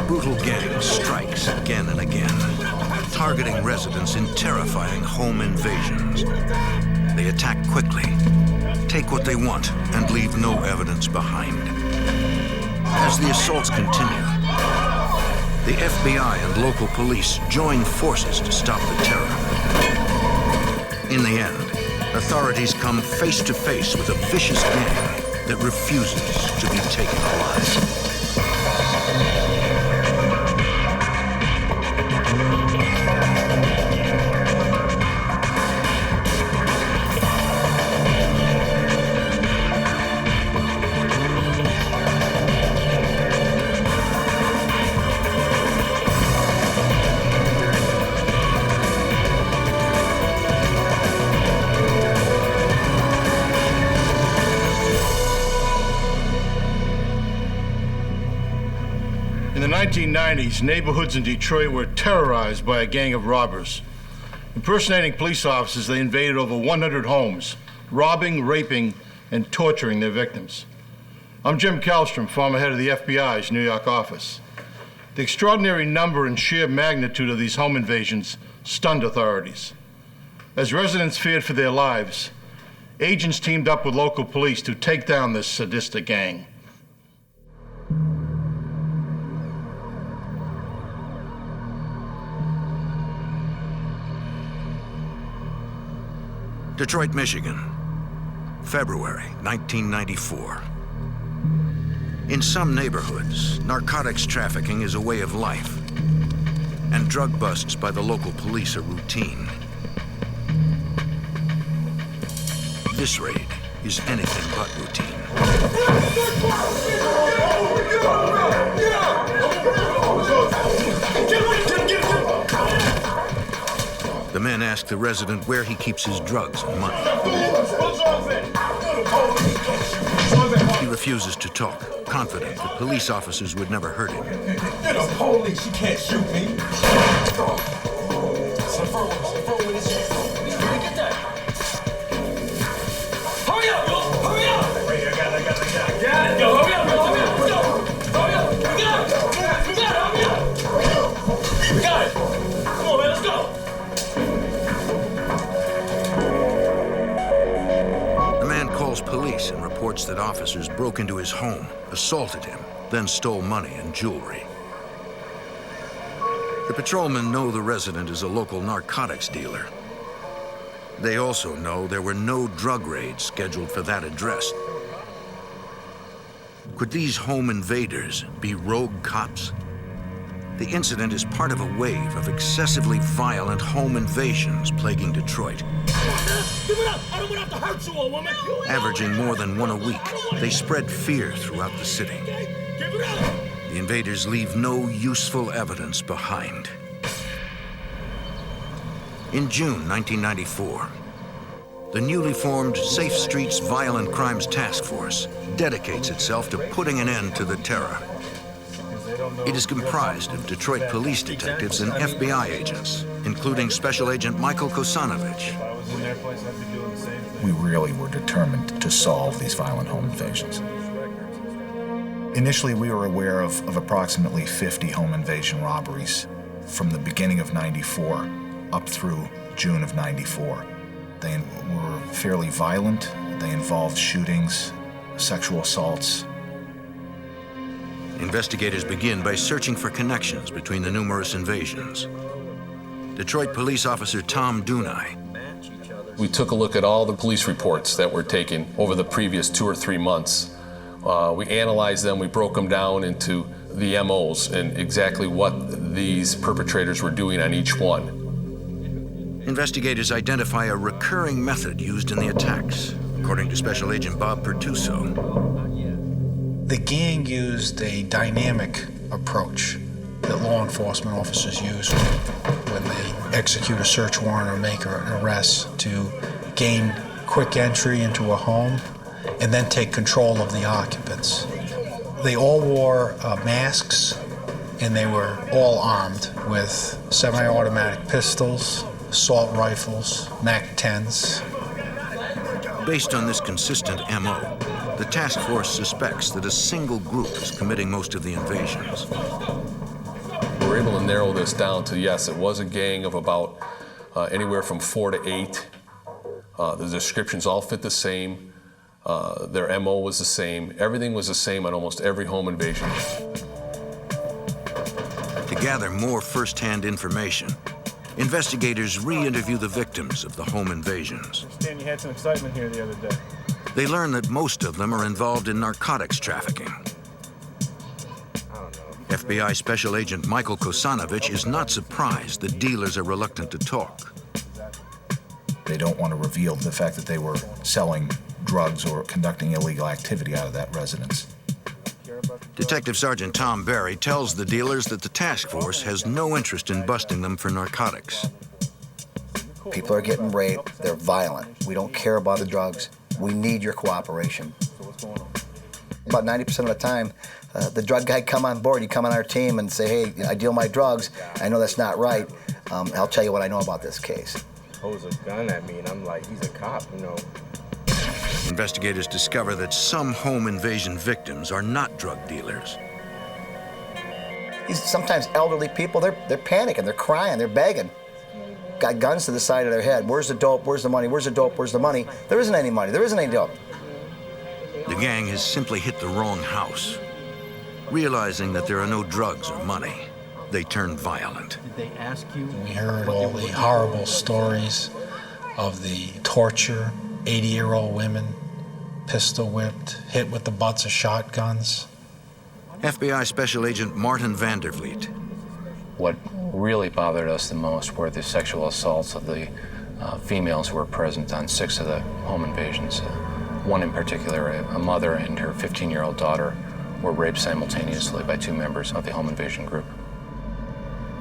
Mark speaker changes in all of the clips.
Speaker 1: brutal gang strikes again and again, targeting residents in terrifying home invasions. They attack quickly, take what they want, and leave no evidence behind. As the assaults continue, the FBI and local police join forces to stop the terror. In the end, authorities come face to face with a vicious gang that refuses to be taken alive.
Speaker 2: In the 1990s, neighborhoods in Detroit were terrorized by a gang of robbers. Impersonating police officers, they invaded over 100 homes, robbing, raping, and torturing their victims. I'm Jim Kallstrom, former head of the FBI's New York office. The extraordinary number and sheer magnitude of these home invasions stunned authorities. As residents feared for their lives, agents teamed up with local police to take down this sadistic gang.
Speaker 1: Detroit, Michigan, February 1994. In some neighborhoods, narcotics trafficking is a way of life, and drug busts by the local police are routine. This raid is anything but routine. The men ask the resident where he keeps his drugs and money. He refuses to talk, confident that police officers would never hurt him.
Speaker 3: You're the police, you can't shoot me. Hurry up, yo! Hurry up! Wait, I got it. Yo, hurry up, let's go! Hurry up! We got it! Hurry up! We got it! Come on, man, let's go!
Speaker 1: Calls police and reports that officers broke into his home, assaulted him, then stole money and jewelry. The patrolmen know the resident is a local narcotics dealer. They also know there were no drug raids scheduled for that address. Could these home invaders be rogue cops? The incident is part of a wave of excessively violent home invasions plaguing Detroit.
Speaker 3: Give it up! I don't want to have to hurt you, old woman!
Speaker 1: Averaging more than one a week, they spread fear throughout the city.
Speaker 3: Give it up!
Speaker 1: The invaders leave no useful evidence behind. In June 1994, the newly formed Safe Streets Violent Crimes Task Force dedicates itself to putting an end to the terror. It is comprised of Detroit police detectives and FBI agents, including Special Agent Michael Kosanovich.
Speaker 4: We really were determined to solve these violent home invasions. Initially, we were aware of approximately 50 home invasion robberies from the beginning of '94 up through June of '94. They were fairly violent. They involved shootings, sexual assaults.
Speaker 1: Investigators begin by searching for connections between the numerous invasions. Detroit police officer Tom Dunai.
Speaker 5: We took a look at all the police reports that were taken over the previous 2 or 3 months. We analyzed them, we broke them down into the MOs and exactly what these perpetrators were doing on each one.
Speaker 1: Investigators identify a recurring method used in the attacks, according to Special Agent Bob Pertuso.
Speaker 6: The gang used a dynamic approach that law enforcement officers use when they execute a search warrant or make an arrest to gain quick entry into a home and then take control of the occupants. They all wore masks and they were all armed with semi-automatic pistols, assault rifles, MAC-10s.
Speaker 1: Based on this consistent MO, the task force suspects that a single group is committing most of the invasions.
Speaker 5: were able to narrow this down to, yes, it was a gang of about anywhere from 4 to 8. The descriptions all fit the same. Their MO was the same. Everything was the same on almost every home invasion.
Speaker 1: To gather more first-hand information, investigators re-interview the victims of the home invasions.
Speaker 7: I understand you had some excitement here the other day.
Speaker 1: They learn that most of them are involved in narcotics trafficking. FBI Special Agent Michael Kosanovich is not surprised that dealers are reluctant to talk.
Speaker 4: They don't want to reveal the fact that they were selling drugs or conducting illegal activity out of that residence.
Speaker 1: Detective Sergeant Tom Barry tells the dealers that the task force has no interest in busting them for narcotics.
Speaker 8: People are getting raped, they're violent. We don't care about the drugs. We need your cooperation. About 90% of the time, the drug guy come on board, you come on our team and say, hey, I deal my drugs, I know that's not right, I'll tell you what I know about this case.
Speaker 9: Holds a gun at me and I'm like, he's a cop, you know.
Speaker 1: Investigators discover that some home invasion victims are not drug dealers.
Speaker 8: These sometimes elderly people, they're panicking, they're crying, they're begging. Got guns to the side of their head. Where's the dope? Where's the money? Where's the dope? Where's the money? There isn't any money. There isn't any dope.
Speaker 1: The gang has simply hit the wrong house. Realizing that there are no drugs or money, they turn violent.
Speaker 10: Did they ask you?
Speaker 6: We heard all the horrible stories of the torture, 80-year-old women, pistol whipped, hit with the butts of shotguns.
Speaker 1: FBI Special Agent Martin Vandervliet.
Speaker 11: What really bothered us the most were the sexual assaults of the females who were present on 6 of the home invasions. One in particular, a mother and her 15-year-old daughter were raped simultaneously by 2 members of the home invasion group.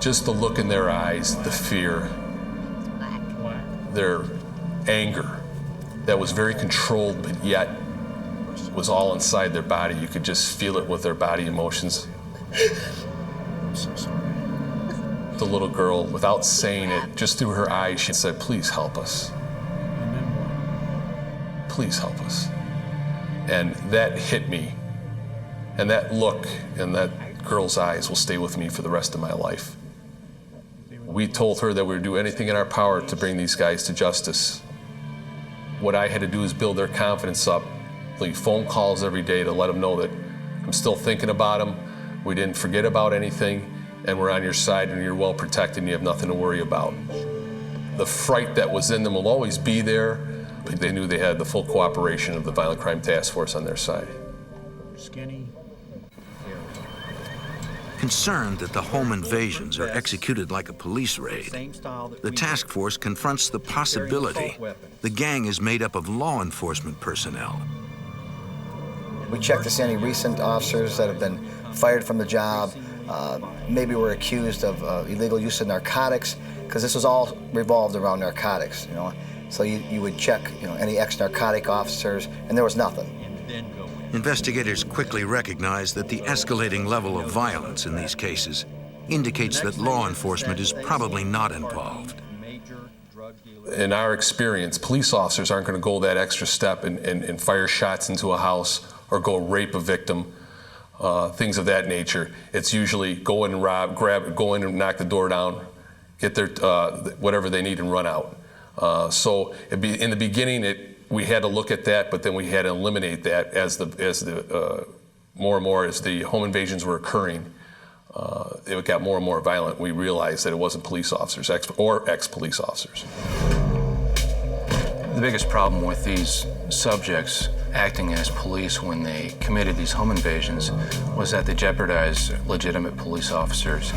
Speaker 5: Just the look in their eyes, the fear, their anger that was very controlled, but yet was all inside their body. You could just feel it with their body emotions.
Speaker 4: I'm so sorry.
Speaker 5: The little girl, without saying it, just through her eyes, she said, please help us. Please help us. And that hit me. And that look in that girl's eyes will stay with me for the rest of my life. We told her that we would do anything in our power to bring these guys to justice. What I had to do is build their confidence up, leave phone calls every day to let them know that I'm still thinking about them, we didn't forget about anything, and we're on your side and you're well protected and you have nothing to worry about. The fright that was in them will always be there, but they knew they had the full cooperation of the Violent Crime Task Force on their side.
Speaker 10: Skinny.
Speaker 1: Concerned that the home invasions are executed like a police raid, the task force confronts the possibility the gang is made up of law enforcement personnel.
Speaker 8: We checked to see any recent officers that have been fired from the job, maybe were accused of illegal use of narcotics, because this was all revolved around narcotics, you know. So you would check, you know, any ex-narcotic officers, and there was nothing.
Speaker 1: Investigators quickly recognize that the escalating level of violence in these cases indicates that law enforcement is probably not involved.
Speaker 5: In our experience, police officers aren't going to go that extra step and fire shots into a house or go rape a victim, things of that nature. It's usually go in and rob, go in and knock the door down, get their whatever they need and run out. So in the beginning, we had to look at that, but then we had to eliminate that as more and more as the home invasions were occurring. It got more and more violent. We realized that it wasn't police officers or ex-police officers.
Speaker 11: The biggest problem with these subjects acting as police when they committed these home invasions was that they jeopardized legitimate police officers.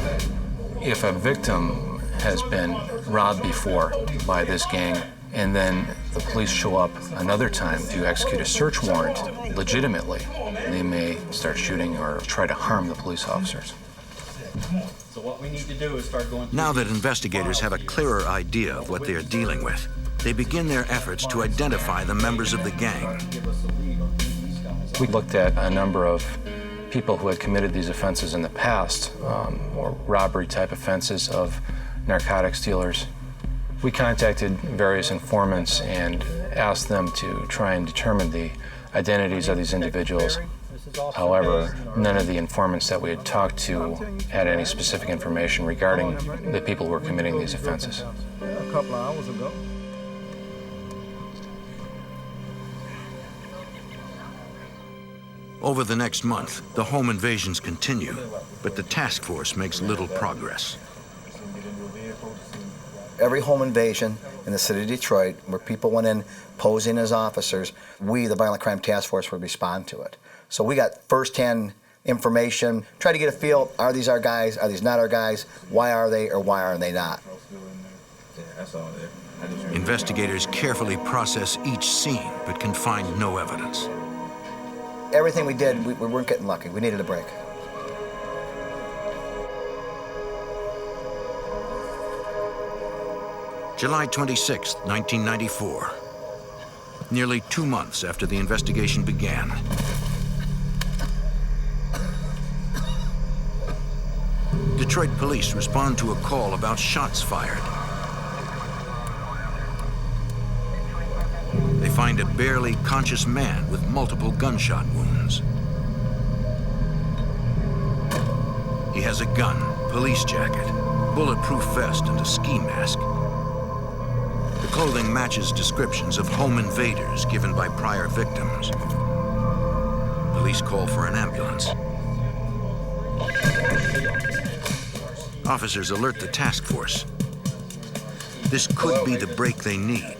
Speaker 11: If a victim has been robbed before by this gang, and then the police show up another time to execute a search warrant legitimately, they may start shooting or try to harm the police officers.
Speaker 10: So what we need to do is start going through.
Speaker 1: Now that investigators have a clearer idea of what they are dealing with, they begin their efforts to identify the members of the gang.
Speaker 11: We looked at a number of people who had committed these offenses in the past, or robbery-type offenses of narcotics dealers. We contacted various informants and asked them to try and determine the identities of these individuals. However, none of the informants that we had talked to had any specific information regarding the people who were committing these offenses.
Speaker 7: A couple of hours ago.
Speaker 1: Over the next month, the home invasions continue, but the task force makes little progress.
Speaker 8: Every home invasion in the city of Detroit, where people went in posing as officers, we, the Violent Crime Task Force, would respond to it. So we got first-hand information, try to get a feel, are these our guys, are these not our guys, why are they or why are they not?
Speaker 1: Investigators carefully process each scene, but can find no evidence.
Speaker 8: Everything we did, we weren't getting lucky. We needed a break.
Speaker 1: July 26, 1994. Nearly 2 months after the investigation began. Detroit police respond to a call about shots fired. They find a barely conscious man with multiple gunshot wounds. He has a gun, police jacket, bulletproof vest, and a ski mask. The clothing matches descriptions of home invaders given by prior victims. Police call for an ambulance. Officers alert the task force. This could be the break they need.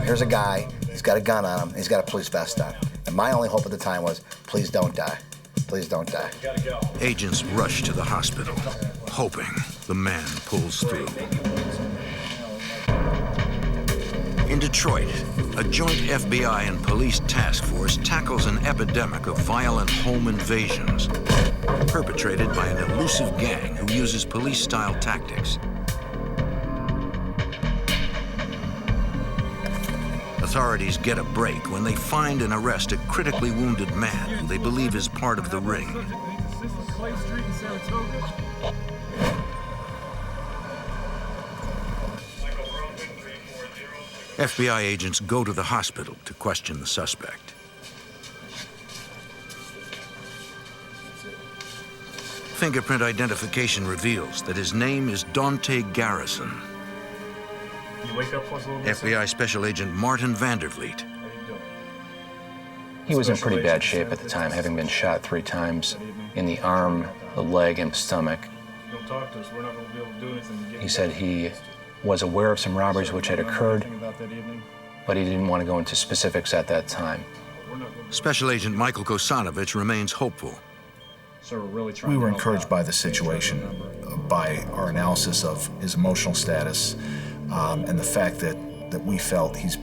Speaker 8: Here's a guy, he's got a gun on him, he's got a police vest on. And my only hope at the time was, please don't die. Please don't die.
Speaker 1: Agents rush to the hospital, hoping the man pulls through. In Detroit, a joint FBI and police task force tackles an epidemic of violent home invasions perpetrated by an elusive gang who uses police-style tactics. Authorities get a break when they find and arrest a critically wounded man who they believe is part of the ring. FBI agents go to the hospital to question the suspect. Fingerprint identification reveals that his name is Dante Garrison. FBI Special Agent Martin Vandervliet.
Speaker 11: He was in pretty bad shape at the time, having been shot 3 times in the arm, the leg, and stomach. He said he was aware of some robberies which had occurred, but he didn't want to go into specifics at that time.
Speaker 1: Special Agent Michael Kosanovich remains hopeful.
Speaker 4: We were encouraged by the situation, by our analysis of his emotional status, and the fact that we felt he's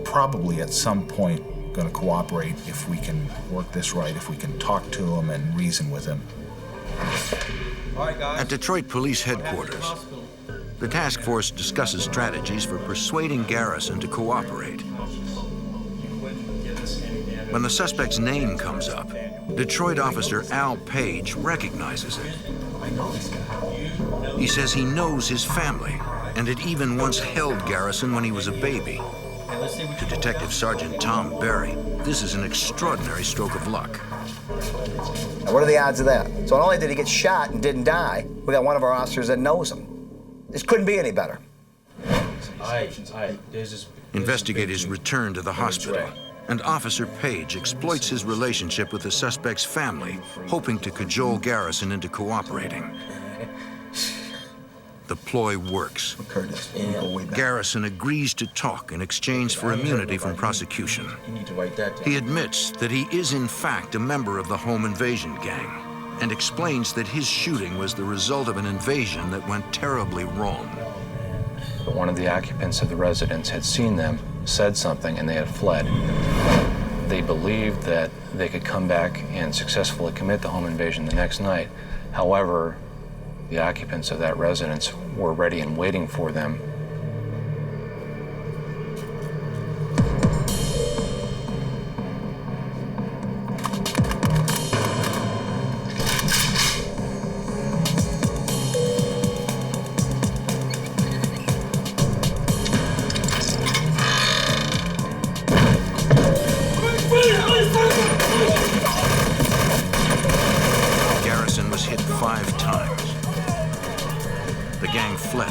Speaker 4: probably at some point going to cooperate if we can work this right, if we can talk to him and reason with him.
Speaker 1: At Detroit Police Headquarters, the task force discusses strategies for persuading Garrison to cooperate. When the suspect's name comes up, Detroit officer Al Page recognizes it. He says he knows his family and had even once held Garrison when he was a baby. To Detective Sergeant Tom Berry, this is an extraordinary stroke of luck.
Speaker 8: Now, what are the odds of that? So not only did he get shot and didn't die, we got one of our officers that knows him. This couldn't be any better.
Speaker 1: Investigators return to the hospital, and Officer Page exploits his relationship with the suspect's family, hoping to cajole Garrison into cooperating. The ploy works. Garrison agrees to talk in exchange for immunity from prosecution. He admits that he is in fact a member of the home invasion gang and explains that his shooting was the result of an invasion that went terribly wrong.
Speaker 11: But one of the occupants of the residence had seen them, said something, and they had fled. They believed that they could come back and successfully commit the home invasion the next night. However, the occupants of that residence were ready and waiting for them.
Speaker 1: 5 times. The gang fled,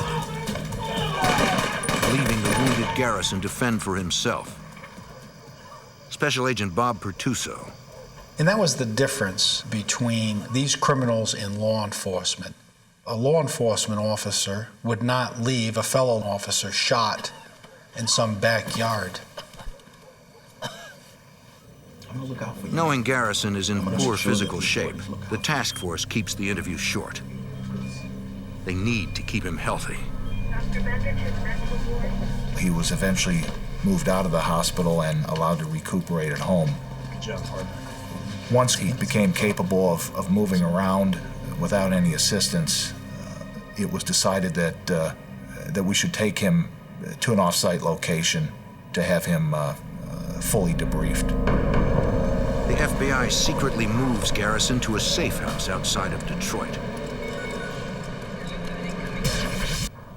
Speaker 1: leaving the wounded Garrison to fend for himself. Special Agent Bob Pertuso.
Speaker 6: And that was the difference between these criminals and law enforcement. A law enforcement officer would not leave a fellow officer shot in some backyard.
Speaker 1: Knowing Garrison is in poor physical shape, the task force keeps the interview short. They need to keep him healthy.
Speaker 4: He was eventually moved out of the hospital and allowed to recuperate at home. Once he became capable of moving around without any assistance, it was decided that we should take him to an off-site location to have him fully debriefed.
Speaker 1: The FBI secretly moves Garrison to a safe house outside of Detroit.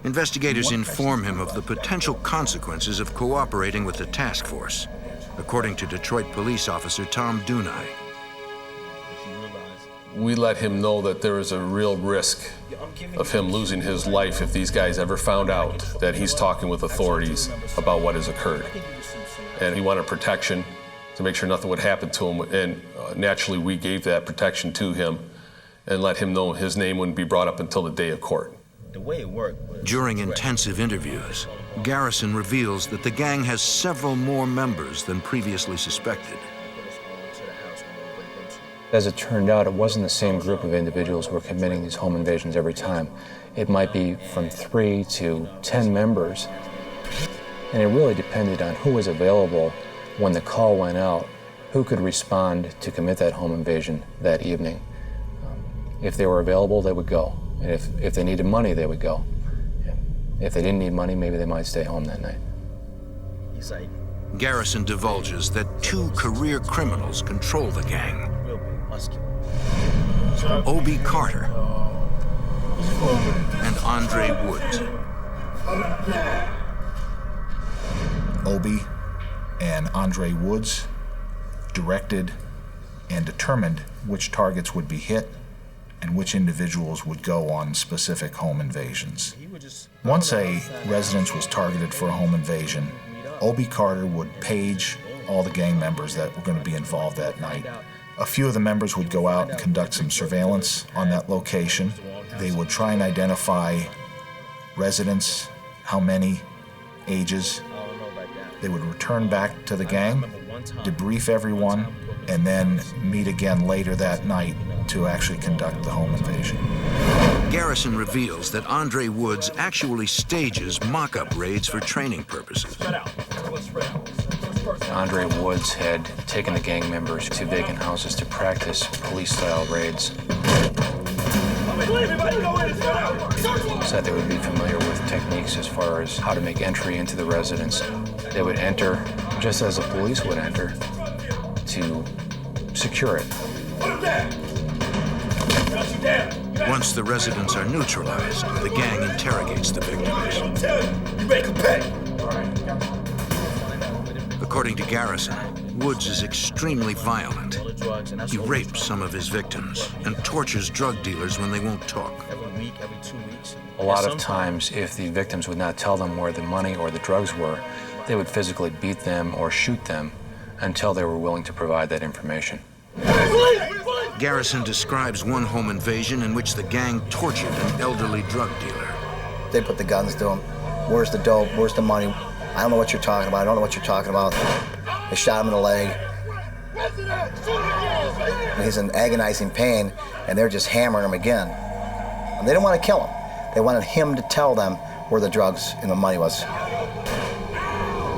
Speaker 1: Investigators inform him of the potential consequences of cooperating with the task force, according to Detroit police officer Tom Dunai.
Speaker 5: We let him know that there is a real risk of him losing his life if these guys ever found out that he's talking with authorities about what has occurred. And he wanted protection to make sure nothing would happen to him, and naturally we gave that protection to him and let him know his name wouldn't be brought up until the day of court.
Speaker 10: The way it worked.
Speaker 1: During intensive interviews, Garrison reveals that the gang has several more members than previously suspected.
Speaker 11: As it turned out, it wasn't the same group of individuals who were committing these home invasions every time. It might be from 3 to 10 members. And it really depended on who was available when the call went out, who could respond to commit that home invasion that evening. If they were available, they would go. And if they needed money, they would go. If they didn't need money, maybe they might stay home that night.
Speaker 10: He's like,
Speaker 1: Garrison divulges that 2 career criminals control the gang.
Speaker 10: real big, muscular.
Speaker 1: Obie Carter and Andre Woods.
Speaker 4: Obie and Andre Woods directed and determined which targets would be hit and which individuals would go on specific home invasions. Once a residence was targeted for a home invasion, Obie Carter would page all the gang members that were going to be involved that night. A few of the members would go out and conduct some surveillance on that location. They would try and identify residents, how many, ages. They would return back to the gang, debrief everyone, and then meet again later that night to actually conduct the home invasion.
Speaker 1: Garrison reveals that Andre Woods actually stages mock-up raids for training purposes.
Speaker 11: Andre Woods had taken the gang members to vacant houses to practice police-style raids, so that they would be familiar with techniques as far as how to make entry into the residence. They would enter just as the police would enter to secure it.
Speaker 1: Once the residents are neutralized, the gang interrogates the victims.
Speaker 3: You make them pay.
Speaker 1: According to Garrison, Woods is extremely violent. He rapes some of his victims and tortures drug dealers when they won't talk.
Speaker 10: Every week, every 2 weeks.
Speaker 11: A lot of times, if the victims would not tell them where the money or the drugs were, they would physically beat them or shoot them until they were willing to provide that information.
Speaker 1: Garrison describes one home invasion in which the gang tortured an elderly drug dealer.
Speaker 8: They put the guns to him. Where's the dope? Where's the money? I don't know what you're talking about. I don't know what you're talking about. They shot him in the leg. And he's in agonizing pain, and they're just hammering him again. And they didn't want to kill him. They wanted him to tell them where the drugs and the money was.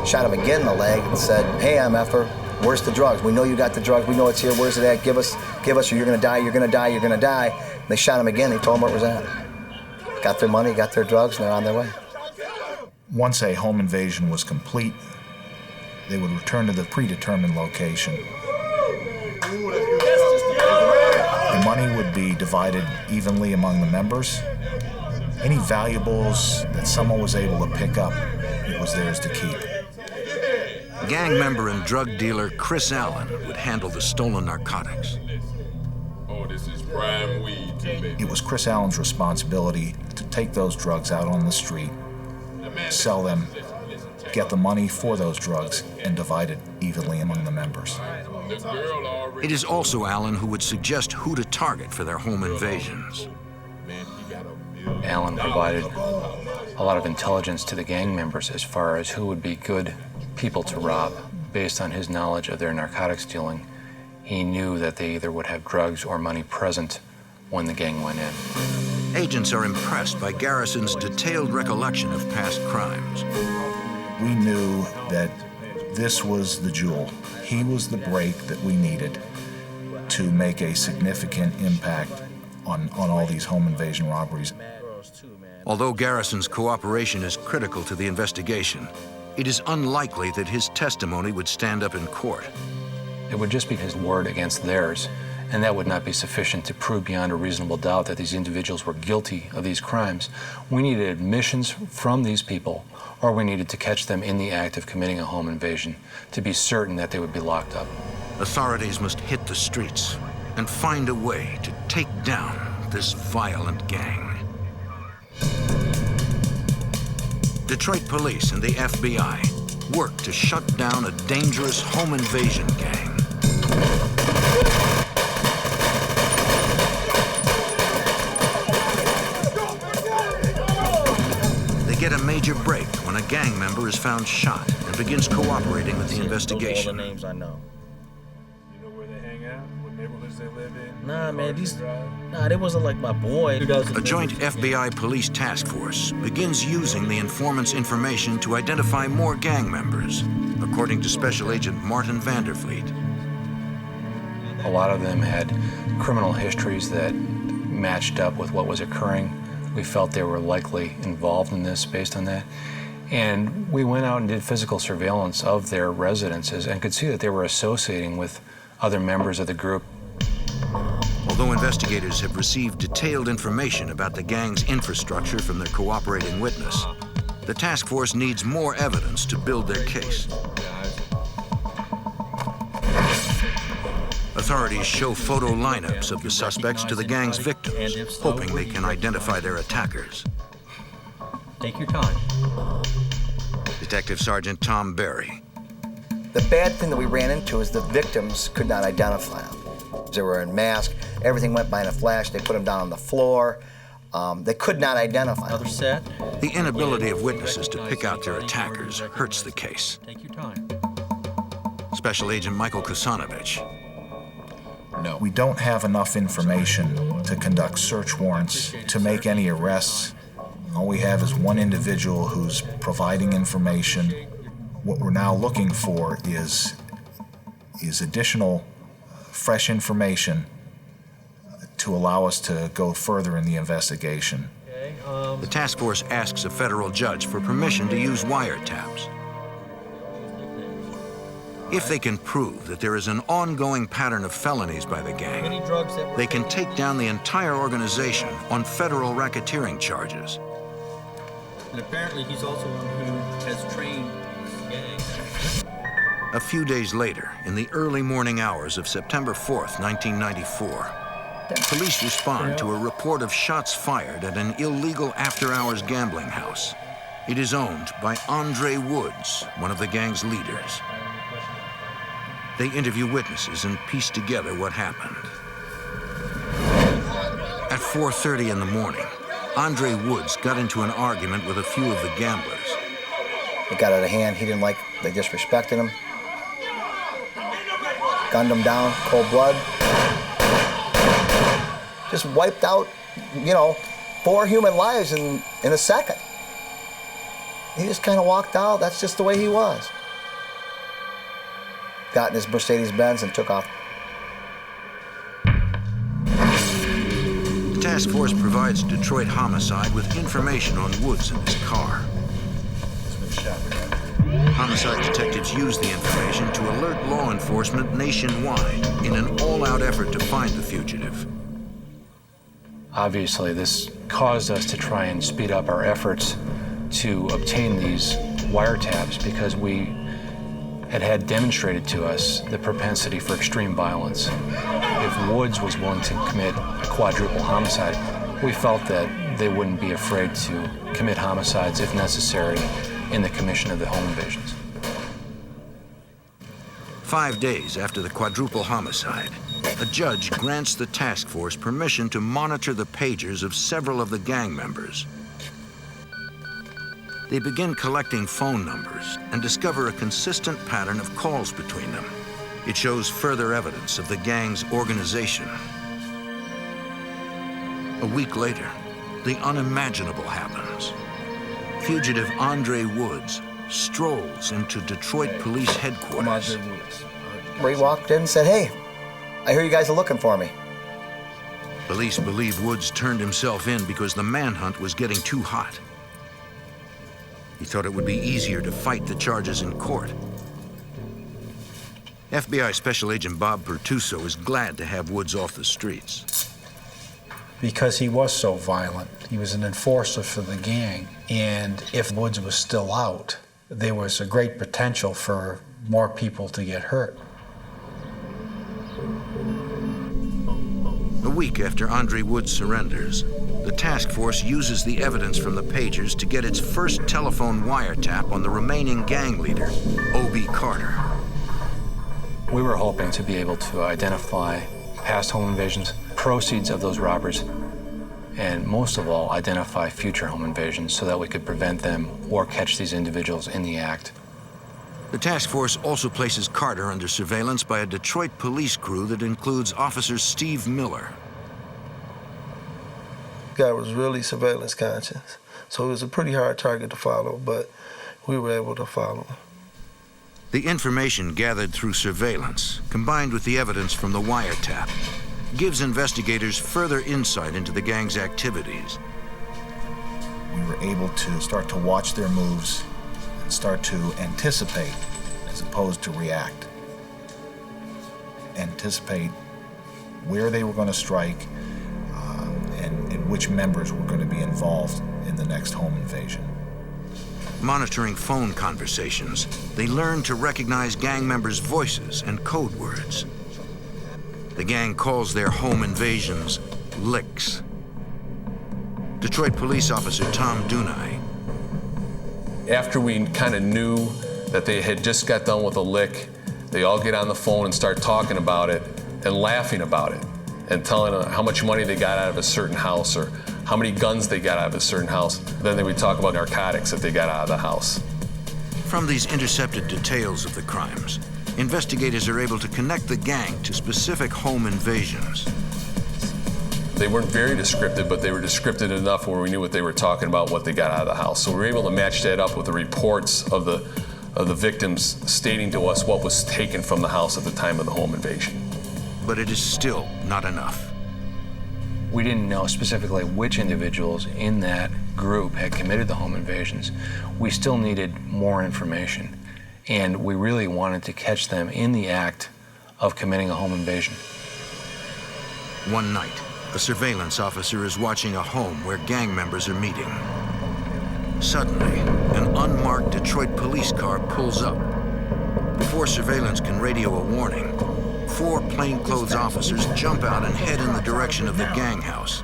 Speaker 8: Shot him again in the leg and said, "Hey, MFer, where's the drugs? We know you got the drugs. We know it's here. Where's it at? Give us, or you're gonna die, you're gonna die, you're gonna die." And they shot him again. They told him where it was at. Got their money, got their drugs, and they're on their way.
Speaker 4: Once a home invasion was complete, they would return to the predetermined location. The money would be divided evenly among the members. Any valuables that someone was able to pick up, it was theirs to keep.
Speaker 1: Gang member and drug dealer Chris Allen would handle the stolen narcotics.
Speaker 12: this is prime weed, baby.
Speaker 4: It was Chris Allen's responsibility to take those drugs out on the street, sell them, get the money for those drugs, and divide it evenly among the members.
Speaker 1: It is also Allen who would suggest who to target for their home invasions.
Speaker 11: Allen provided a lot of intelligence to the gang members as far as who would be good people to rob. Based on his knowledge of their narcotics dealing, he knew that they either would have drugs or money present when the gang went in.
Speaker 1: Agents are impressed by Garrison's detailed recollection of past crimes.
Speaker 4: We knew that this was the jewel. He was the break that we needed to make a significant impact on all these home invasion robberies.
Speaker 1: Although Garrison's cooperation is critical to the investigation, it is unlikely that his testimony would stand up in court.
Speaker 11: It would just be his word against theirs, and that would not be sufficient to prove beyond a reasonable doubt that these individuals were guilty of these crimes. We needed admissions from these people, or we needed to catch them in the act of committing a home invasion to be certain that they would be locked up.
Speaker 1: Authorities must hit the streets and find a way to take down this violent gang. Detroit police and the FBI work to shut down a dangerous home invasion gang. They get a major break when a gang member is found shot and begins cooperating with the investigation.
Speaker 10: Those are all the names I know.
Speaker 12: You know where they hang out? What neighborhoods they live in?
Speaker 10: Nah, man, they wasn't like my boy.
Speaker 1: A joint FBI police task force begins using the informant's information to identify more gang members, according to Special Agent Martin Vanderfleet.
Speaker 11: A lot of them had criminal histories that matched up with what was occurring. We felt they were likely involved in this based on that. And we went out and did physical surveillance of their residences and could see that they were associating with other members of the group.
Speaker 1: Although investigators have received detailed information about the gang's infrastructure from their cooperating witness, the task force needs more evidence to build their case. Authorities show photo lineups of the suspects to the gang's victims, hoping they can identify their attackers.
Speaker 10: Take your time.
Speaker 1: Detective Sergeant Tom Berry.
Speaker 8: The bad thing that we ran into is the victims could not identify them. They were in masks. Everything went by in a flash. They put them down on the floor. They could not identify them.
Speaker 10: Another set.
Speaker 1: The inability of witnesses to pick out their attackers hurts the case.
Speaker 10: Take your time.
Speaker 1: Special Agent Michael Kusanovich.
Speaker 4: No. We don't have enough information to conduct search warrants, to make any arrests. All we have is one individual who's providing information. What we're now looking for is additional fresh information to allow us to go further in the investigation.
Speaker 1: The task force asks a federal judge for permission to use wiretaps. If they can prove that there is an ongoing pattern of felonies by the gang, they can take down the entire organization on federal racketeering charges.
Speaker 10: And apparently he's also one who has trained gangs.
Speaker 1: A few days later, in the early morning hours of September 4th, 1994, police respond to a report of shots fired at an illegal after-hours gambling house. It is owned by Andre Woods, one of the gang's leaders. They interview witnesses and piece together what happened. At 4:30 in the morning, Andre Woods got into an argument with a few of the gamblers.
Speaker 8: It got out of hand. He didn't like, they disrespected him. Gunned him down, cold blood. Just wiped out, 4 human lives in a second. He just kind of walked out. That's just the way he was. Got in his Mercedes-Benz and took off.
Speaker 1: The task force provides Detroit Homicide with information on Woods and his car. Homicide detectives use the information to alert law enforcement nationwide in an all-out effort to find the fugitive.
Speaker 11: Obviously, this caused us to try and speed up our efforts to obtain these wiretaps because we had demonstrated to us the propensity for extreme violence. If Woods was willing to commit a quadruple homicide, we felt that they wouldn't be afraid to commit homicides if necessary in the commission of the home invasions.
Speaker 1: 5 days after the quadruple homicide, a judge grants the task force permission to monitor the pagers of several of the gang members. They begin collecting phone numbers and discover a consistent pattern of calls between them. It shows further evidence of the gang's organization. A week later, the unimaginable happens. Fugitive Andre Woods strolls into Detroit Police Headquarters.
Speaker 8: He walked in and said, "Hey, I hear you guys are looking for me."
Speaker 1: Police believe Woods turned himself in because the manhunt was getting too hot. He thought it would be easier to fight the charges in court. FBI Special Agent Bob Pertuso is glad to have Woods off the streets.
Speaker 6: Because he was so violent, he was an enforcer for the gang, and if Woods was still out, there was a great potential for more people to get hurt.
Speaker 1: A week after Andre Woods surrenders, the task force uses the evidence from the pagers to get its first telephone wiretap on the remaining gang leader, O.B. Carter.
Speaker 11: We were hoping to be able to identify past home invasions, proceeds of those robberies, and most of all, identify future home invasions so that we could prevent them or catch these individuals in the act.
Speaker 1: The task force also places Carter under surveillance by a Detroit police crew that includes Officer Steve Miller.
Speaker 13: The guy was really surveillance conscious, so it was a pretty hard target to follow, but we were able to follow him.
Speaker 1: The information gathered through surveillance, combined with the evidence from the wiretap, gives investigators further insight into the gang's activities.
Speaker 4: We were able to start to watch their moves and start to anticipate as opposed to react. Anticipate where they were going to strike and which members were going to be involved in the next home invasion.
Speaker 1: Monitoring phone conversations, they learned to recognize gang members' voices and code words. The gang calls their home invasions licks. Detroit police officer Tom Dunai.
Speaker 5: After we kind of knew that they had just got done with a lick, they all get on the phone and start talking about it and laughing about it and telling how much money they got out of a certain house or how many guns they got out of a certain house. Then they would talk about narcotics that they got out of the house.
Speaker 1: From these intercepted details of the crimes, investigators are able to connect the gang to specific home invasions.
Speaker 5: They weren't very descriptive, but they were descriptive enough where we knew what they were talking about, what they got out of the house. So we were able to match that up with the reports of the victims stating to us what was taken from the house at the time of the home invasion.
Speaker 1: But it is still not enough.
Speaker 11: We didn't know specifically which individuals in that group had committed the home invasions. We still needed more information, and we really wanted to catch them in the act of committing a home invasion.
Speaker 1: One night, a surveillance officer is watching a home where gang members are meeting. Suddenly, an unmarked Detroit police car pulls up. Before surveillance can radio a warning, 4 plainclothes officers jump out and head in the direction of the gang house.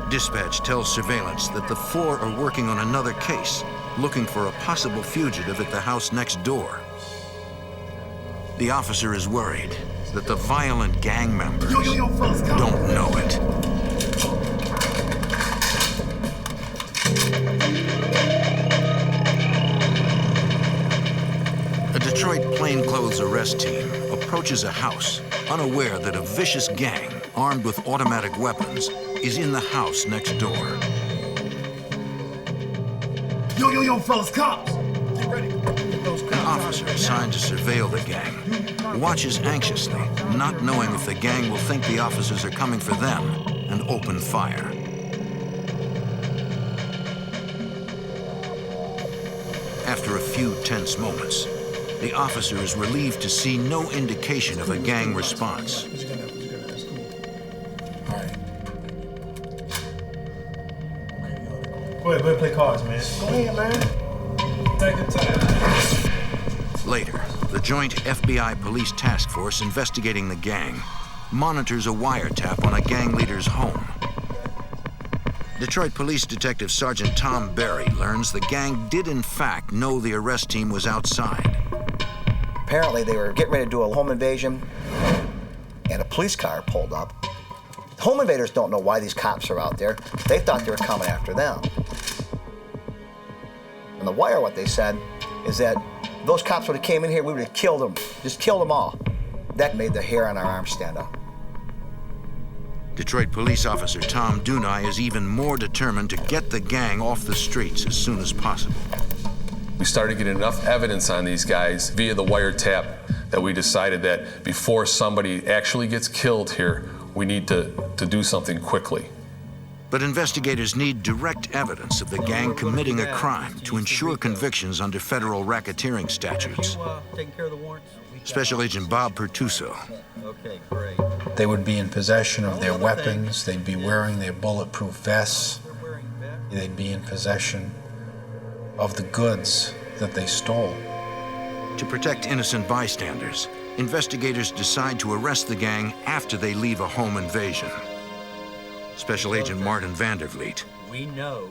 Speaker 1: Dispatch tells surveillance that the 4 are working on another case, looking for a possible fugitive at the house next door. The officer is worried that the violent gang members don't know it. A Detroit plainclothes arrest team approaches a house, unaware that a vicious gang, armed with automatic weapons, is in the house next door.
Speaker 3: Yo, fellas, cops! Get ready.
Speaker 1: An officer assigned to surveil the gang watches anxiously, not knowing if the gang will think the officers are coming for them and open fire. After a few tense moments, the officer is relieved to see no indication of a gang response.
Speaker 3: Go ahead play cards, man. Go ahead, man. Take your time.
Speaker 1: Later, the joint FBI police task force investigating the gang monitors a wiretap on a gang leader's home. Detroit Police Detective Sergeant Tom Berry learns the gang did in fact know the arrest team was outside.
Speaker 8: Apparently they were getting ready to do a home invasion, and a police car pulled up. Home invaders don't know why these cops are out there. They thought they were coming after them. On the wire, what they said is that those cops would have came in here, we would have killed them, just killed them all. That made the hair on our arms stand up.
Speaker 1: Detroit police officer Tom Dunai is even more determined to get the gang off the streets as soon as possible.
Speaker 5: We started getting enough evidence on these guys via the wiretap that we decided that before somebody actually gets killed here, we need to do something quickly.
Speaker 1: But investigators need direct evidence of the gang committing a crime to ensure convictions under federal racketeering statutes.
Speaker 10: Taking care of the warrants?
Speaker 1: Special Agent Bob Pertuso.
Speaker 10: Okay, great.
Speaker 6: They would be in possession of their weapons, they'd be wearing their bulletproof vests, they'd be in possession of the goods that they stole.
Speaker 1: To protect innocent bystanders, investigators decide to arrest the gang after they leave a home invasion. Special Agent Martin Vandervliet.
Speaker 10: We know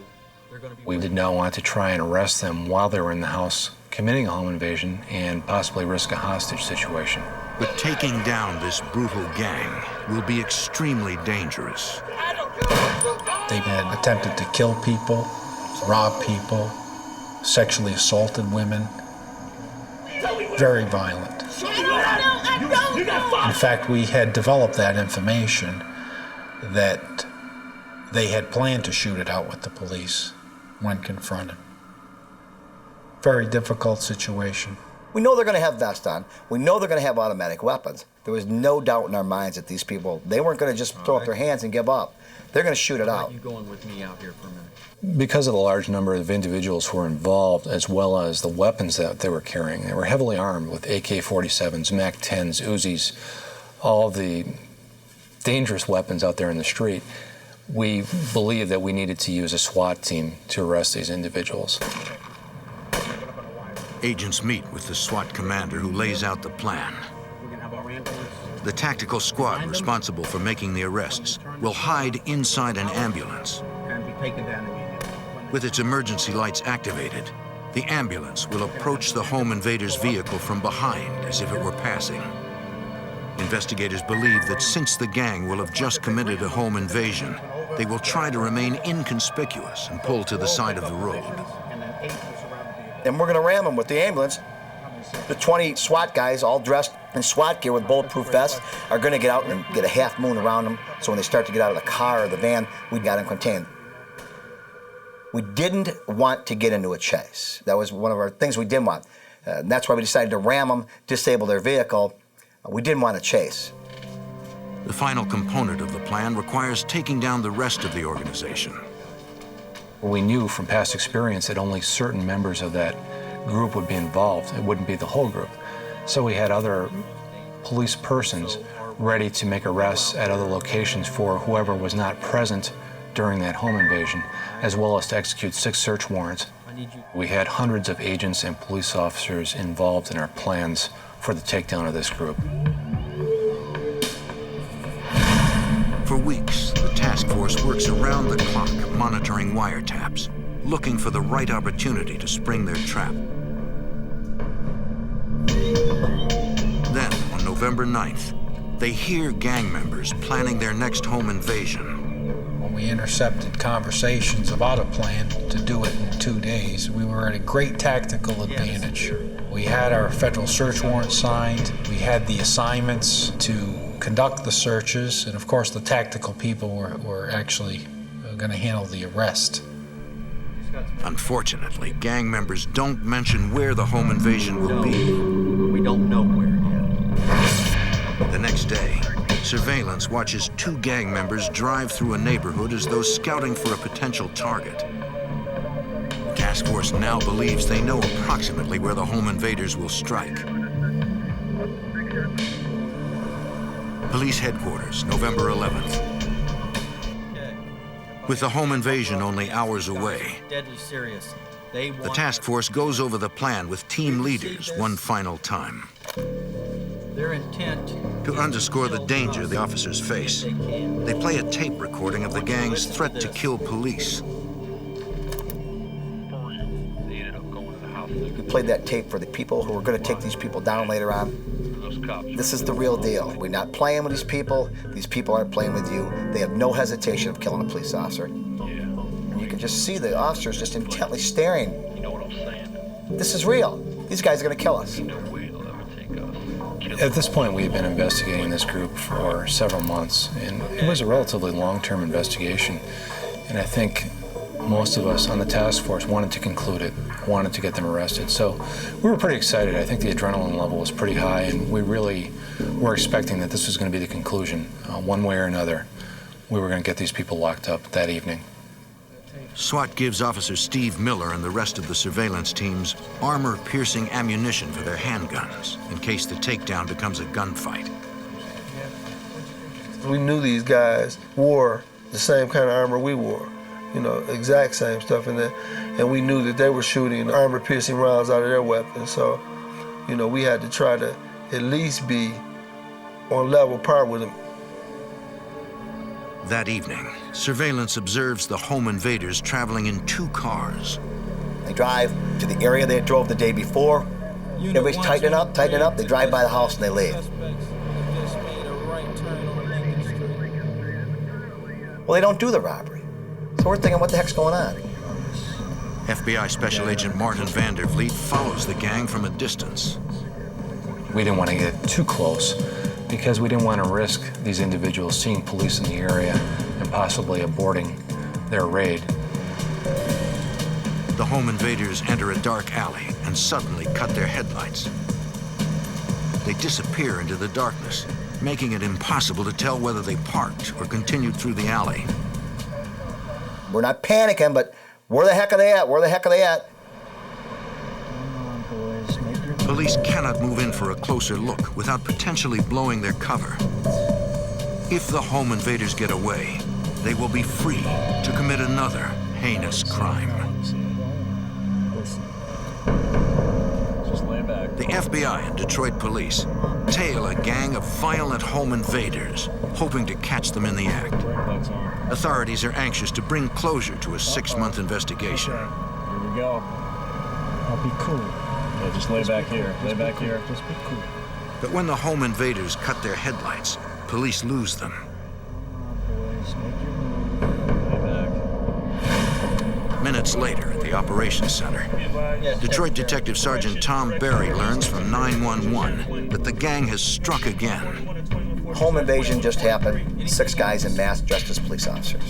Speaker 10: they're going to be...
Speaker 11: We did not want to try and arrest them while they were in the house committing a home invasion and possibly risk a hostage situation.
Speaker 1: But taking down this brutal gang will be extremely dangerous.
Speaker 6: They had attempted to kill people, rob people, sexually assaulted women. Very violent. In fact, we had developed that information that they had planned to shoot it out with the police when confronted. Very difficult situation.
Speaker 8: We know they're going to have vests on. We know they're going to have automatic weapons. There was no doubt in our minds that these people, they weren't going to just throw up their hands and give up. They're going to shoot it out.
Speaker 10: You going with me out here for a minute?
Speaker 11: Because of the large number of individuals who were involved, as well as the weapons that they were carrying, they were heavily armed with AK-47s, MAC-10s, Uzis, all the dangerous weapons out there in the street. We believed that we needed to use a SWAT team to arrest these individuals.
Speaker 1: Agents meet with the SWAT commander who lays out the plan. The tactical squad responsible for making the arrests will hide inside an ambulance. With its emergency lights activated, the ambulance will approach the home invader's vehicle from behind as if it were passing. Investigators believe that since the gang will have just committed a home invasion, they will try to remain inconspicuous and pull to the side of the road.
Speaker 8: And we're going to ram them with the ambulance. The 20 SWAT guys, all dressed in SWAT gear with bulletproof vests, are going to get out and get a half moon around them, so when they start to get out of the car or the van, we've got them contained. We didn't want to get into a chase. That was one of our things we didn't want. And that's why we decided to ram them, disable their vehicle. We didn't want to chase.
Speaker 1: The final component of the plan requires taking down the rest of the organization.
Speaker 11: We knew from past experience that only certain members of that group would be involved. It wouldn't be the whole group. So we had other police persons ready to make arrests at other locations for whoever was not present during that home invasion, as well as to execute 6 search warrants. We had hundreds of agents and police officers involved in our plans for the takedown of this group.
Speaker 1: For weeks, the task force works around the clock, monitoring wiretaps, looking for the right opportunity to spring their trap. Then, on November 9th, they hear gang members planning their next home invasion.
Speaker 6: When we intercepted conversations about a plan to do it in 2 days, we were at a great tactical advantage. We had our federal search warrant signed, we had the assignments to conduct the searches, and of course the tactical people were actually going to handle the arrest.
Speaker 1: Unfortunately, gang members don't mention where the home invasion will be.
Speaker 10: We don't know where yet.
Speaker 1: The next day, surveillance watches 2 gang members drive through a neighborhood as though scouting for a potential target. The task force now believes they know approximately where the home invaders will strike. Police headquarters, November 11th. With the home invasion only hours away,
Speaker 10: Deadly serious.
Speaker 1: The task force goes over the plan with team leaders one final time.
Speaker 10: Their intent
Speaker 1: To underscore the danger the officers face, they play a tape recording of the gang's threat to kill police.
Speaker 8: We played that tape for the people who are going to take these people down later on. This is the real deal. We're not playing with these people. These people aren't playing with you. They have no hesitation of killing a police officer. And you can just see the officers just intently staring. This is real. These guys are going to kill us.
Speaker 11: At this point, we had been investigating this group for several months, and it was a relatively long-term investigation. And I think most of us on the task force wanted to conclude it, wanted to get them arrested. So we were pretty excited. I think the adrenaline level was pretty high, and we really were expecting that this was going to be the conclusion. One way or another, we were going to get these people locked up that evening.
Speaker 1: SWAT gives Officer Steve Miller and the rest of the surveillance teams armor-piercing ammunition for their handguns in case the takedown becomes a gunfight.
Speaker 13: We knew these guys wore the same kind of armor we wore, you know, exact same stuff in there, and we knew that they were shooting armor-piercing rounds out of their weapons. So, you know, we had to try to at least be on level par with them.
Speaker 1: That evening, surveillance observes the home invaders traveling in 2 cars.
Speaker 8: They drive to the area they drove the day before. Everybody's tightening up. They drive by the house and they leave. Well, they don't do the robbery. So we're thinking, what the heck's going on?
Speaker 1: FBI Special Agent Martin Vandervliet follows the gang from a distance.
Speaker 11: We didn't want to get too close because we didn't want to risk these individuals seeing police in the area and possibly aborting their raid.
Speaker 1: The home invaders enter a dark alley and suddenly cut their headlights. They disappear into the darkness, making it impossible to tell whether they parked or continued through the alley.
Speaker 8: We're not panicking, but where the heck are they at? Where the heck are they at?
Speaker 1: Police cannot move in for a closer look without potentially blowing their cover. If the home invaders get away, they will be free to commit another heinous crime. The FBI and Detroit police tail a gang of violent home invaders, hoping to catch them in the act. Authorities are anxious to bring closure to a 6-month investigation.
Speaker 12: Here we go.
Speaker 7: I'll be cool.
Speaker 12: Yeah, just lay back here. Lay back here.
Speaker 7: Just be cool.
Speaker 1: But when the home invaders cut their headlights, police lose them. Minutes later at the operations center, Detroit Detective Sergeant Tom Berry learns from 911 that the gang has struck again.
Speaker 8: Home invasion just happened. 6 guys in masks dressed as police officers.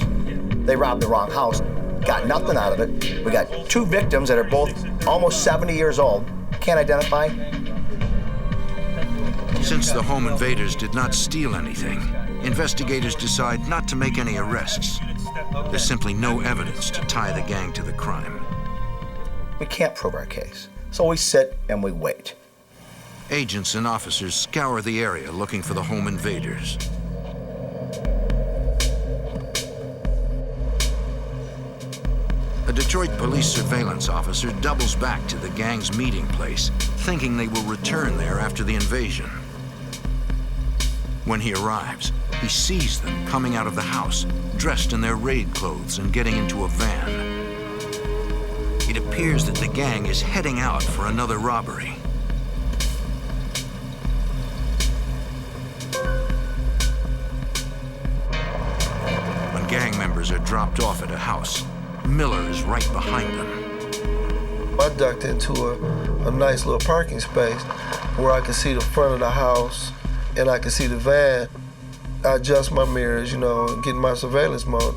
Speaker 8: They robbed the wrong house, got nothing out of it. We got 2 victims that are both almost 70 years old. Can't identify.
Speaker 1: Since the home invaders did not steal anything, investigators decide not to make any arrests. There's simply no evidence to tie the gang to the crime.
Speaker 8: We can't prove our case, so we sit and we wait.
Speaker 1: Agents and officers scour the area looking for the home invaders. A Detroit police surveillance officer doubles back to the gang's meeting place, thinking they will return there after the invasion. When he arrives, he sees them coming out of the house, dressed in their raid clothes and getting into a van. It appears that the gang is heading out for another robbery. When gang members are dropped off at a house, Miller is right behind them.
Speaker 13: I ducked into a nice little parking space where I could see the front of the house and I could see the van. I adjust my mirrors, you know, and get in my surveillance mode.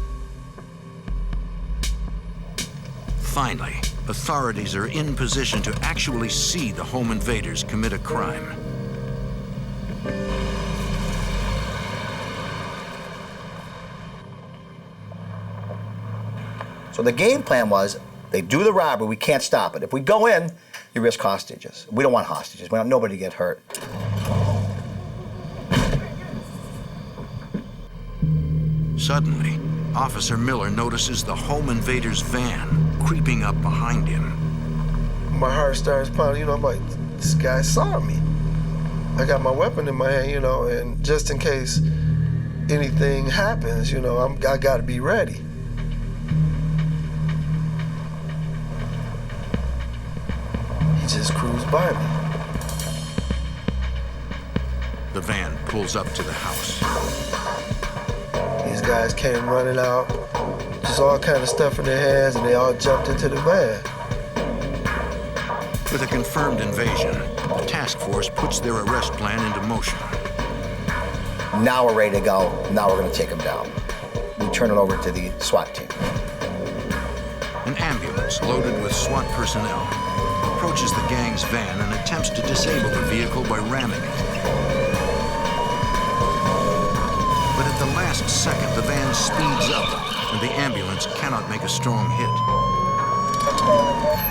Speaker 1: Finally, authorities are in position to actually see the home invaders commit a crime.
Speaker 8: So the game plan was, they do the robbery, we can't stop it. If we go in, you risk hostages. We don't want hostages. We want nobody to get hurt.
Speaker 1: Suddenly, Officer Miller notices the home invaders' van. creeping up behind him.
Speaker 13: My heart starts pounding, I'm like, this guy saw me. I got my weapon in my hand, and just in case anything happens, I gotta be ready. He just cruised by me.
Speaker 1: The van pulls up to the house.
Speaker 13: These guys came running out, just all kind of stuff in their hands, and they all jumped into the van.
Speaker 1: With a confirmed invasion, the task force puts their arrest plan into motion.
Speaker 8: Now we're ready to go. Now we're going to take them down. We turn it over to the SWAT team.
Speaker 1: An ambulance loaded with SWAT personnel approaches the gang's van and attempts to disable the vehicle by ramming it. But at the last second, the van speeds up and the ambulance cannot make a strong hit.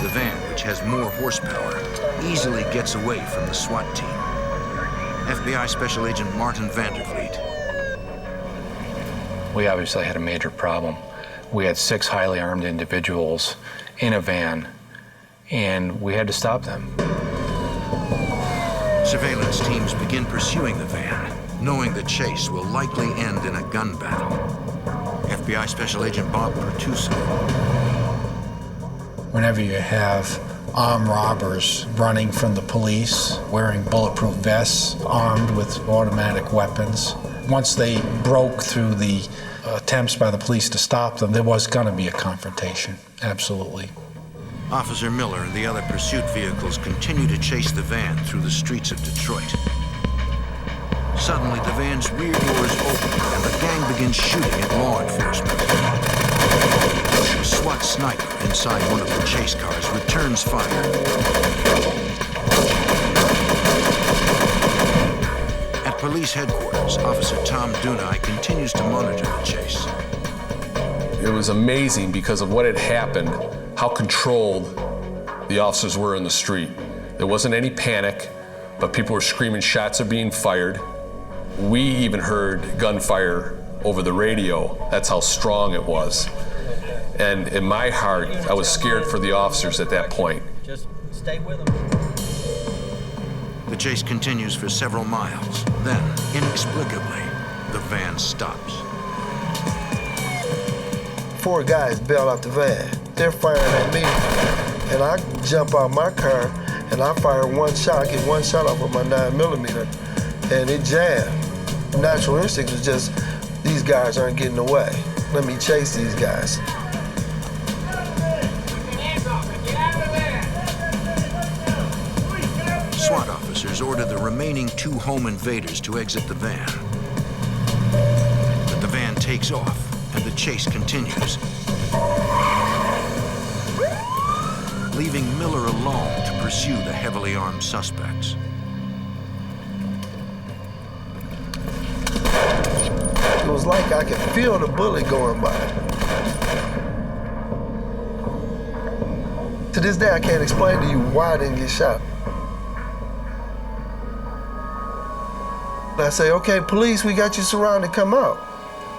Speaker 1: The van, which has more horsepower, easily gets away from the SWAT team. FBI Special Agent Martin Vandervliet.
Speaker 11: We obviously had a major problem. We had 6 highly armed individuals in a van, and we had to stop them.
Speaker 1: Surveillance teams begin pursuing the van, knowing the chase will likely end in a gun battle. FBI Special Agent Bob Pertuso.
Speaker 6: Whenever you have armed robbers running from the police, wearing bulletproof vests, armed with automatic weapons, once they broke through the attempts by the police to stop them, there was going to be a confrontation, absolutely.
Speaker 1: Officer Miller and the other pursuit vehicles continue to chase the van through the streets of Detroit. Suddenly, the van's rear doors open and the gang begins shooting at law enforcement. A SWAT sniper inside one of the chase cars returns fire. At police headquarters, Officer Tom Dunai continues to monitor the chase.
Speaker 5: It was amazing because of what had happened, how controlled the officers were in the street. There wasn't any panic, but people were screaming shots are being fired. We even heard gunfire over the radio. That's how strong it was. And in my heart, I was scared for the officers at that point.
Speaker 10: Just stay with them.
Speaker 1: The chase continues for several miles. Then, inexplicably, the van stops.
Speaker 13: 4 guys bail out the van. They're firing at me, and I jump out my car, and I fire one shot. I get one shot off of my 9mm, and it jammed. Natural instinct was just, these guys aren't getting away. Let me chase these guys.
Speaker 1: SWAT officers order the remaining 2 home invaders to exit the van. But the van takes off, and the chase continues, leaving Miller alone to pursue the heavily armed suspects.
Speaker 13: It was like I could feel the bullet going by. To this day, I can't explain to you why I didn't get shot. I say, okay, police, we got you surrounded, come out.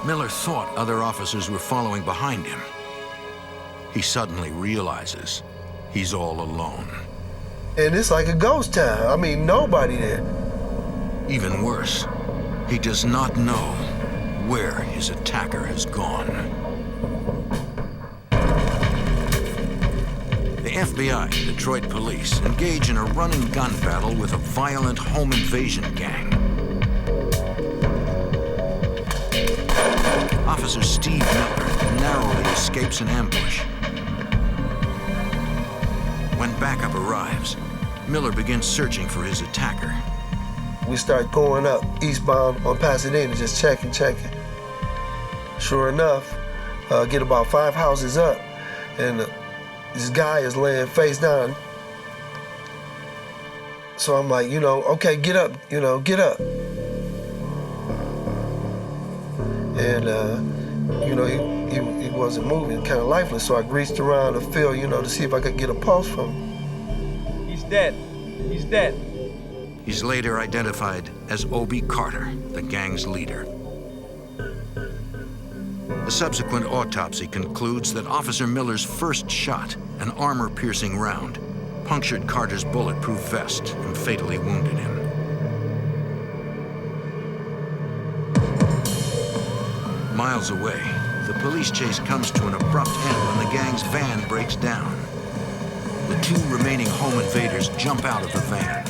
Speaker 1: Miller thought other officers were following behind him. He suddenly realizes he's all alone.
Speaker 13: And it's like a ghost town. I mean, nobody there.
Speaker 1: Even worse, he does not know where his attacker has gone. The FBI and Detroit police engage in a running gun battle with a violent home invasion gang. Officer Steve Miller narrowly escapes an ambush. When backup arrives, Miller begins searching for his attacker.
Speaker 13: We start going up eastbound on Pasadena, just checking. Sure enough, get about 5 houses up, and this guy is laying face down. So I'm like, okay, get up, get up. And, he wasn't moving, kind of lifeless, so I greased around the field, to see if I could get a pulse from him.
Speaker 3: He's dead. He's dead.
Speaker 1: He's later identified as Obie Carter, the gang's leader. The subsequent autopsy concludes that Officer Miller's first shot, an armor-piercing round, punctured Carter's bulletproof vest and fatally wounded him. Miles away, the police chase comes to an abrupt end when the gang's van breaks down. The two remaining home invaders jump out of the van.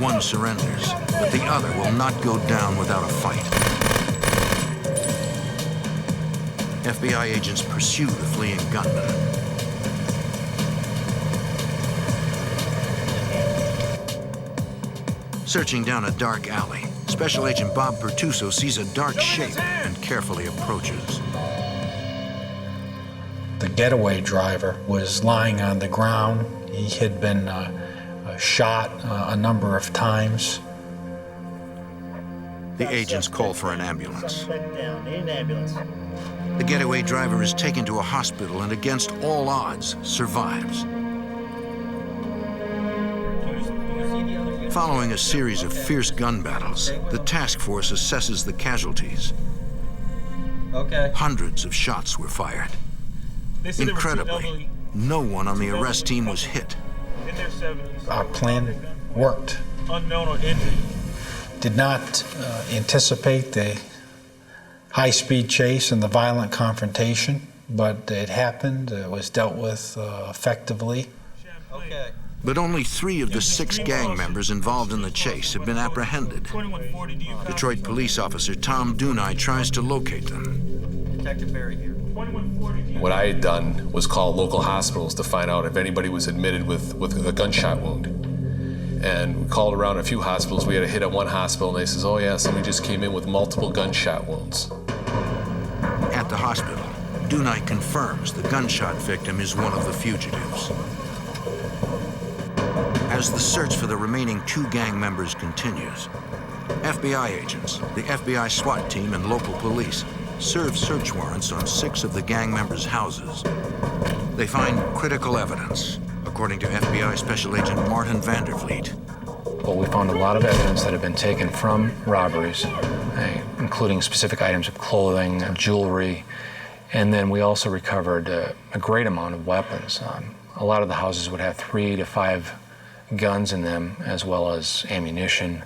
Speaker 1: One surrenders, but the other will not go down without a fight. FBI agents pursue the fleeing gunman. Searching down a dark alley, Special Agent Bob Pertuso sees a dark shape and carefully approaches.
Speaker 6: The getaway driver was lying on the ground. He had been shot a number of times.
Speaker 1: The agents call for an ambulance. The getaway driver is taken to a hospital and, against all odds, survives. Following a series of fierce gun battles, the task force assesses the casualties. Hundreds of shots were fired. Incredibly, no one on the arrest team was hit.
Speaker 6: Our plan worked.
Speaker 12: Unknown or injured.
Speaker 6: Did not anticipate the high-speed chase and the violent confrontation, but it happened. It was dealt with effectively.
Speaker 1: But only 3 of the 6 gang members involved in the chase have been apprehended. Detroit police officer Tom Dunai tries to locate them.
Speaker 10: Detective Barry here.
Speaker 5: What I had done was call local hospitals to find out if anybody was admitted with a gunshot wound. And we called around a few hospitals. We had a hit at one hospital, and they says, oh yeah, somebody just came in with multiple gunshot wounds.
Speaker 1: At the hospital, Dunai confirms the gunshot victim is one of the fugitives. As the search for the remaining 2 gang members continues, FBI agents, the FBI SWAT team, and local police serve search warrants on 6 of the gang members' houses. They find critical evidence, according to FBI Special Agent Martin Vandervliet.
Speaker 11: Well, we found a lot of evidence that had been taken from robberies, including specific items of clothing, jewelry, and then we also recovered a great amount of weapons. A lot of the houses would have 3 to 5 guns in them, as well as ammunition,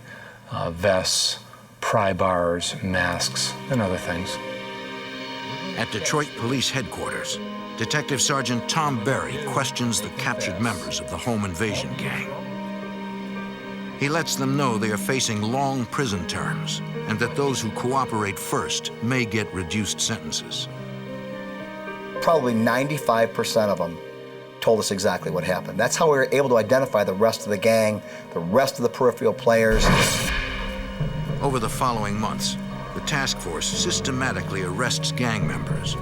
Speaker 11: vests, pry bars, masks, and other things.
Speaker 1: At Detroit Police Headquarters, Detective Sergeant Tom Barry questions the captured members of the home invasion gang. He lets them know they are facing long prison terms and that those who cooperate first may get reduced sentences.
Speaker 8: Probably 95% of them told us exactly what happened. That's how we were able to identify the rest of the gang, the rest of the peripheral players.
Speaker 1: Over the following months, the task force systematically arrests gang members.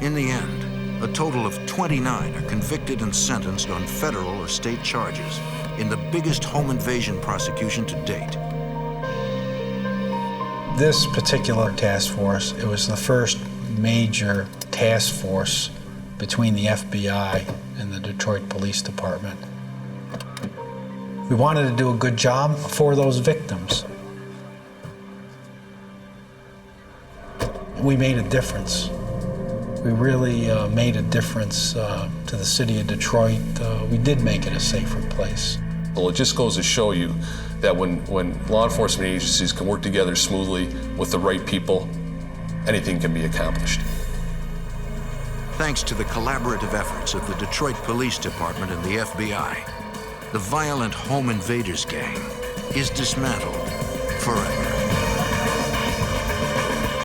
Speaker 1: In the end, a total of 29 are convicted and sentenced on federal or state charges in the biggest home invasion prosecution to date.
Speaker 6: This particular task force, it was the first major task force between the FBI and the Detroit Police Department. We wanted to do a good job for those victims. We made a difference. We really made a difference to the city of Detroit. We did make it a safer place.
Speaker 5: Well, it just goes to show you that when law enforcement agencies can work together smoothly with the right people, anything can be accomplished.
Speaker 1: Thanks to the collaborative efforts of the Detroit Police Department and the FBI, the violent home invaders gang is dismantled forever.